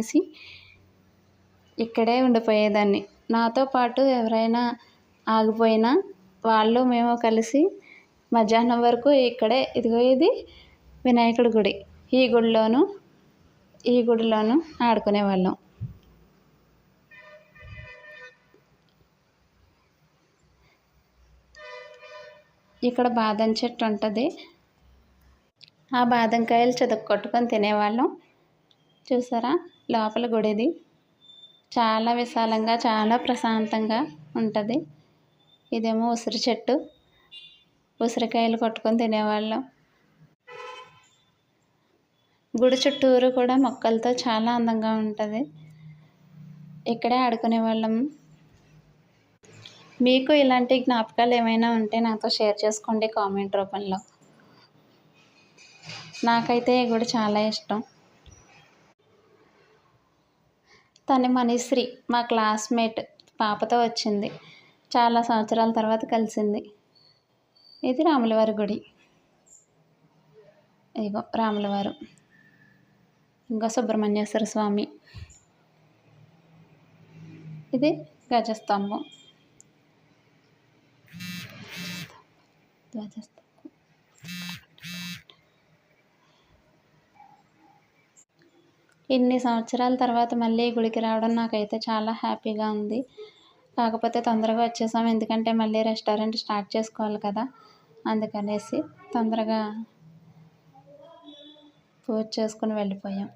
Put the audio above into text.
అనేసి ఇక్కడే ఉండిపోయేదాన్ని. నాతో పాటు ఎవరైనా ఆగిపోయినా వాళ్ళు మేము కలిసి మధ్యాహ్నం వరకు ఇక్కడే, ఇదిగో ఇది వినాయకుడి గుడి, ఈ గుడిలోనూ ఆడుకునేవాళ్ళం. ఇక్కడ బాదం చెట్టు ఉంటుంది. ఆ బాదం కాయలు కొట్టుకొని తినేవాళ్ళం. చూసారా లోపల గుడిది చాలా విశాలంగా చాలా ప్రశాంతంగా ఉంటుంది. ఇదేమో ఉసిరి చెట్టు, ఉసిరికాయలు కొట్టుకొని తినేవాళ్ళం. గుడి చుట్టూరు కూడా మొక్కలతో చాలా అందంగా ఉంటుంది. ఇక్కడే ఆడుకునేవాళ్ళం. మీకు ఇలాంటి జ్ఞాపకాలు ఏమైనా ఉంటే నాతో షేర్ చేసుకోండి కామెంట్ రూపంలో. నాకైతే ఈ గుడి చాలా ఇష్టం. తను మనీశ్రీ, మా క్లాస్మేట్ పాపతో వచ్చింది. చాలా సంవత్సరాల తర్వాత కలిసింది. ఇది రాములవారి గుడి. ఇదిగో రాములవారు, ఇంకా సుబ్రహ్మణ్యేశ్వర స్వామి, ఇది ధ్వజస్తంభం. ఇన్ని సంవత్సరాల తర్వాత మళ్ళీ ఈ గుడికి రావడం నాకైతే చాలా హ్యాపీగా ఉంది. కాకపోతే తొందరగా వచ్చేసాం, ఎందుకంటే మళ్ళీ రెస్టారెంట్ స్టార్ట్ చేసుకోవాలి కదా, అందుకనేసి తొందరగా పూజ చేసుకుని వెళ్ళిపోయాం.